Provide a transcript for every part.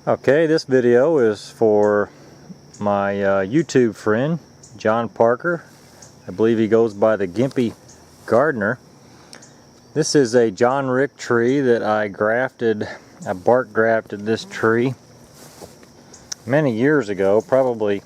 Okay, this video is for my YouTube friend, John Parker. I believe he goes by the Gimpy Gardener. This is a John Rick tree that I bark grafted this tree many years ago, probably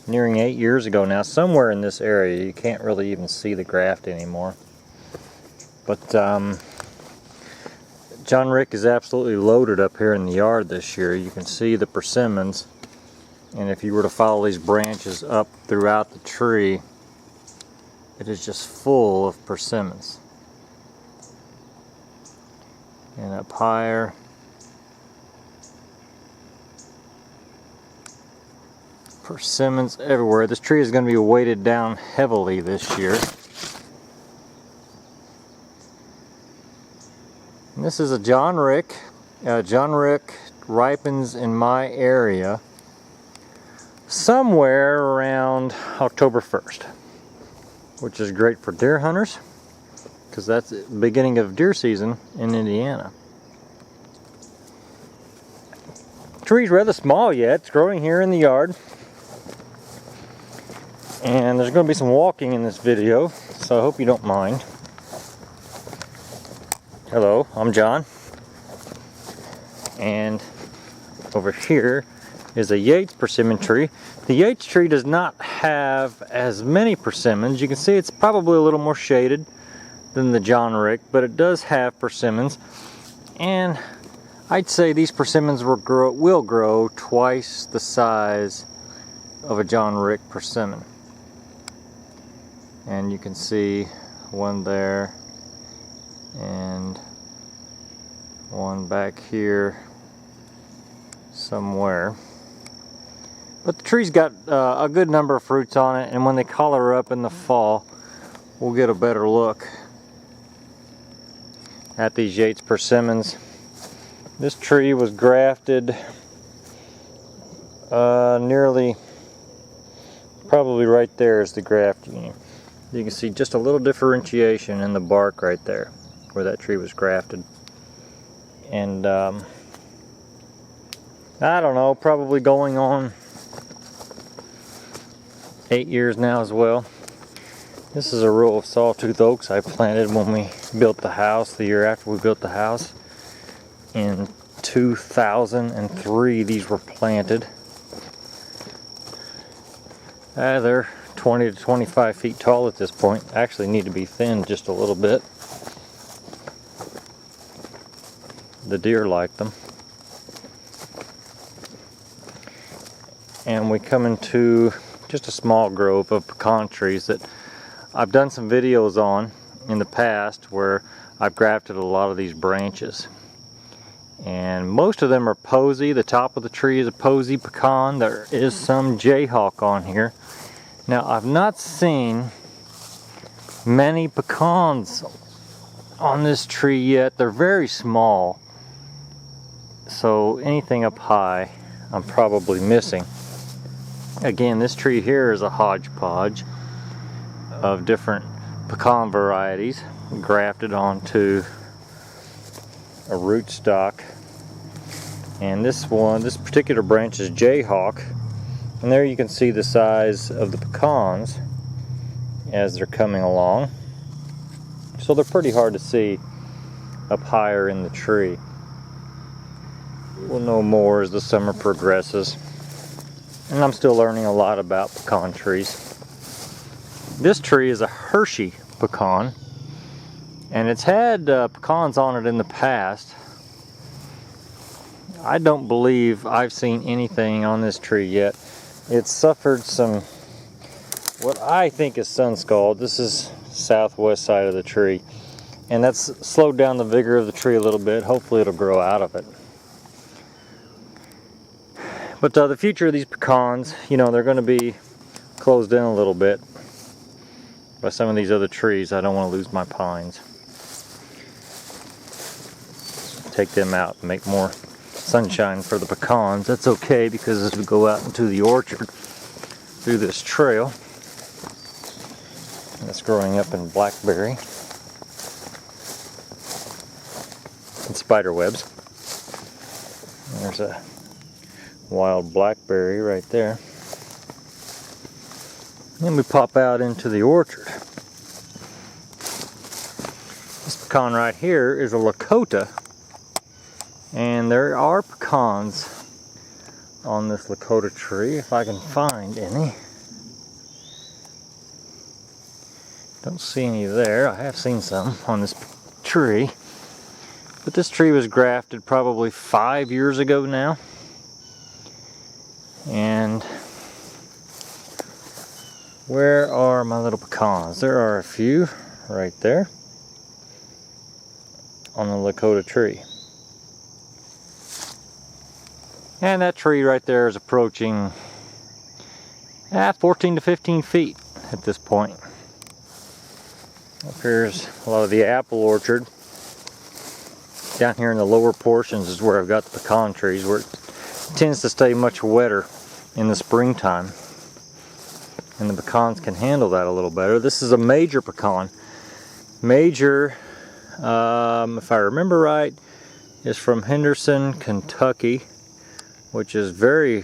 nearing 8 years ago now, somewhere in this area. You can't really even see the graft anymore. But John Rick is absolutely loaded up here in the yard this year. You can see the persimmons, and if you were to follow these branches up throughout the tree, it is just full of persimmons. And up higher, persimmons everywhere. This tree is going to be weighted down heavily this year. And this is a John Rick. John Rick ripens in my area somewhere around October 1st, which is great for deer hunters because that's the beginning of deer season in Indiana. The tree's rather small yet. It's growing here in the yard. And there's going to be some walking in this video, so I hope you don't mind. Hello, I'm John, and over here is a Yates persimmon tree. The Yates tree does not have as many persimmons. You can see it's probably a little more shaded than the John Rick, but it does have persimmons, and I'd say these persimmons will grow twice the size of a John Rick persimmon. And you can see one there and one back here somewhere. But the tree's got a good number of fruits on it, and when they color up in the fall, we'll get a better look at these Yates persimmons. This tree was grafted nearly, probably right there is the graft unit. You can see just a little differentiation in the bark right there where that tree was grafted. And I don't know, probably going on 8 years now as well. This is a row of sawtooth oaks I planted when we built the house, the year after we built the house. In 2003 these were planted. They're 20 to 25 feet tall at this point. Actually need to be thinned just a little bit. The deer like them. And we come into just a small grove of pecan trees that I've done some videos on in the past where I've grafted a lot of these branches. And most of them are posy. The top of the tree is a posy pecan. There is some jayhawk on here. Now, I've not seen many pecans on this tree yet. They're very small. So anything up high, I'm probably missing. Again, this tree here is a hodgepodge of different pecan varieties grafted onto a rootstock. And this particular branch is jayhawk. And there you can see the size of the pecans as they're coming along. So they're pretty hard to see up higher in the tree. We'll know more as the summer progresses. And I'm still learning a lot about pecan trees. This tree is a Hershey pecan. And it's had pecans on it in the past. I don't believe I've seen anything on this tree yet. It's suffered some, what I think is sun scald. This is southwest side of the tree. And that's slowed down the vigor of the tree a little bit. Hopefully it'll grow out of it. But the future of these pecans, you know, they're going to be closed in a little bit by some of these other trees. I don't want to lose my pines. Take them out and make more sunshine for the pecans. That's okay, because as we go out into the orchard through this trail, and it's growing up in blackberry and spider webs. There's a wild blackberry right there. Then we pop out into the orchard. This pecan right here is a Lakota, and there are pecans on this Lakota tree, if I can find any. Don't see any there. I have seen some on this tree, but this tree was grafted probably 5 years ago now, and where are my little pecans? There are a few right there on the Lakota tree. And that tree right there is approaching 14 to 15 feet at this point. Up here's a lot of the apple orchard. Down here in the lower portions is where I've got the pecan trees, where it tends to stay much wetter in the springtime. And the pecans can handle that a little better. This is a major pecan. Major, if I remember right, is from Henderson, Kentucky, which is very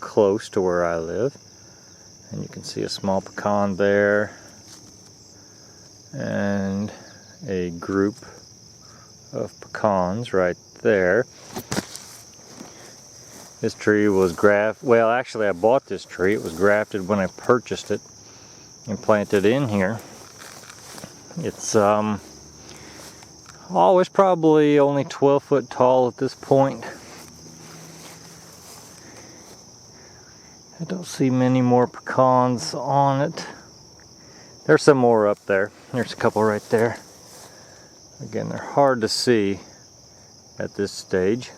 close to where I live. And you can see a small pecan there, and a group of pecans right there. This tree was well, actually I bought this tree. It was grafted when I purchased it and planted in here. It's it's probably only 12 foot tall at this point. I don't see many more pecans on it. There's some more up there. There's a couple right there. Again, they're hard to see at this stage.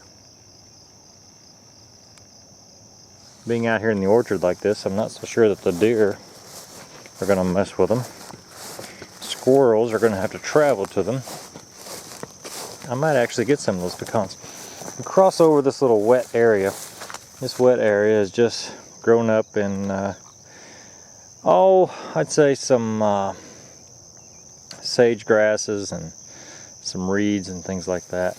Being out here in the orchard like this, I'm not so sure that the deer are going to mess with them. Squirrels are going to have to travel to them. I might actually get some of those pecans. We cross over this little wet area. This wet area is just grown up in, I'd say some sage grasses and some reeds and things like that.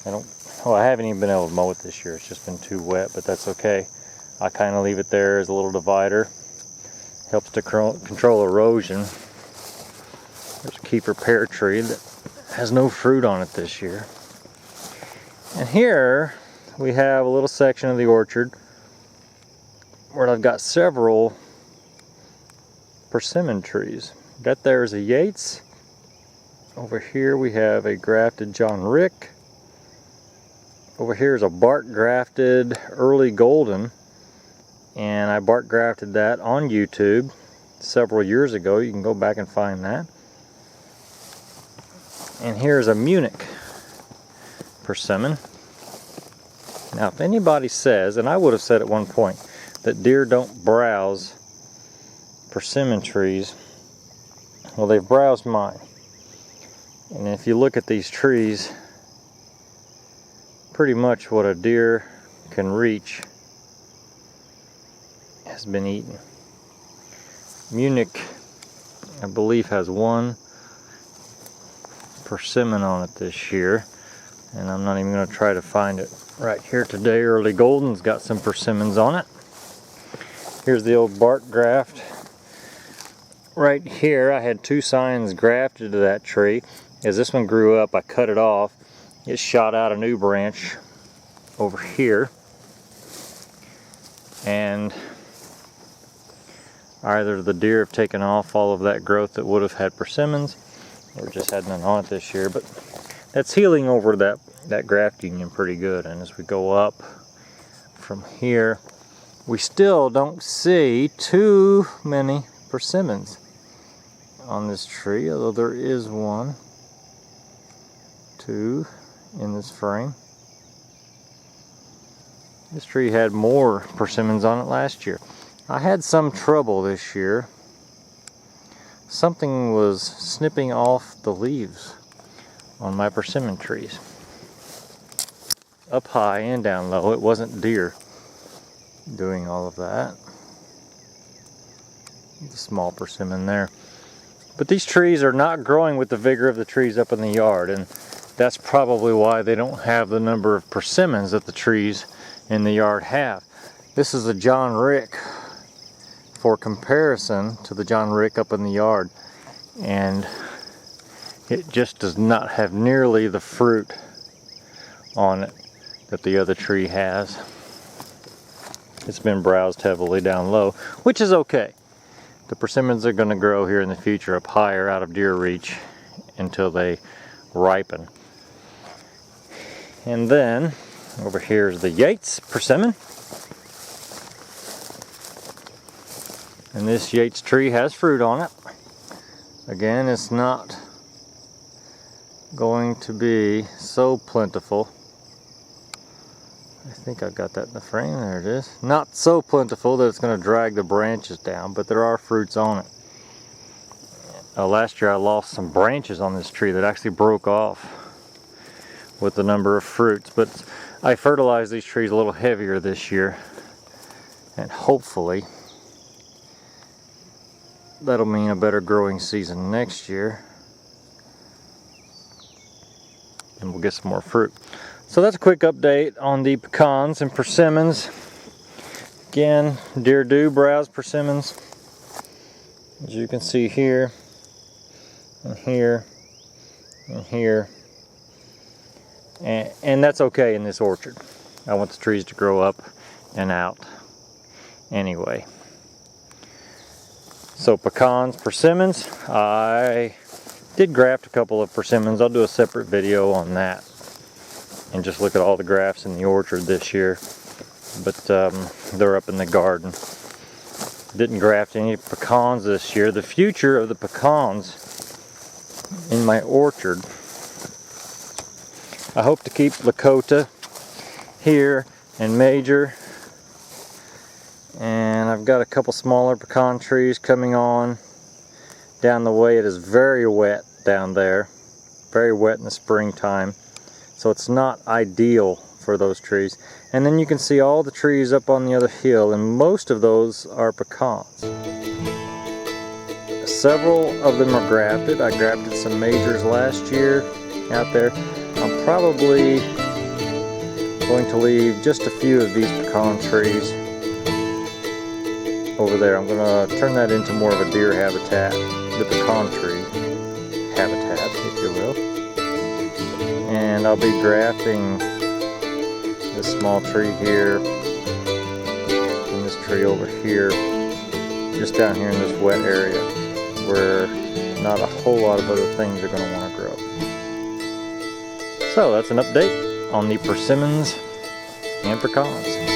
I haven't even been able to mow it this year. It's just been too wet, but that's okay. I kind of leave it there as a little divider. Helps to control erosion. There's a keeper pear tree that has no fruit on it this year. And here we have a little section of the orchard where I've got several persimmon trees. That there is a Yates. Over here we have a grafted John Rick. Over here is a bark grafted early golden, and I bark grafted that on YouTube several years ago. You can go back and find that. And here's a Munich persimmon. Now if anybody says, and I would have said at one point, that deer don't browse persimmon trees, well, they've browsed mine. And if you look at these trees, pretty much what a deer can reach has been eaten. Munich, I believe, has one persimmon on it this year, and I'm not even going to try to find it right here today. Early Golden's got some persimmons on it. Here's the old bark graft. Right here I had two signs grafted to that tree. As this one grew up, I cut it off. It shot out a new branch over here, and either the deer have taken off all of that growth that would have had persimmons, or just had none on it this year. But that's healing over that graft union pretty good. And as we go up from here, we still don't see too many persimmons on this tree, although there is one, two in this frame. This tree had more persimmons on it last year. I had some trouble this year. Something was snipping off the leaves on my persimmon trees. Up high and down low. It wasn't deer doing all of that. The small persimmon there. But these trees are not growing with the vigor of the trees up in the yard. And That's probably why they don't have the number of persimmons that the trees in the yard have. This is a John Rick for comparison to the John Rick up in the yard, and it just does not have nearly the fruit on it that the other tree has. It's been browsed heavily down low, which is okay. The persimmons are going to grow here in the future up higher out of deer reach until they ripen. And then over here is the Yates persimmon. And this Yates tree has fruit on it. Again, it's not going to be so plentiful. I think I've got that in the frame. There it is. Not so plentiful that it's going to drag the branches down, but there are fruits on it. Last year I lost some branches on this tree that actually broke off with the number of fruits, but I fertilized these trees a little heavier this year, and hopefully that'll mean a better growing season next year, and we'll get some more fruit. So that's a quick update on the pecans and persimmons. Again, deer do browse persimmons, as you can see here, and here, and here. And that's okay in this orchard. I want the trees to grow up and out anyway. So pecans, persimmons, I did graft a couple of persimmons. I'll do a separate video on that and just look at all the grafts in the orchard this year. But they're up in the garden. Didn't graft any pecans this year. The future of the pecans in my orchard, I hope to keep Lakota here and Major, and I've got a couple smaller pecan trees coming on down the way. It is very wet down there, very wet in the springtime, so it's not ideal for those trees. And then you can see all the trees up on the other hill, and most of those are pecans. Several of them are grafted. I grafted some majors last year out there. I'm probably going to leave just a few of these pecan trees over there. I'm going to turn that into more of a deer habitat, the pecan tree habitat, if you will. And I'll be grafting this small tree here and this tree over here, just down here in this wet area where not a whole lot of other things are going to want to grow. So that's an update on the persimmons and pecans.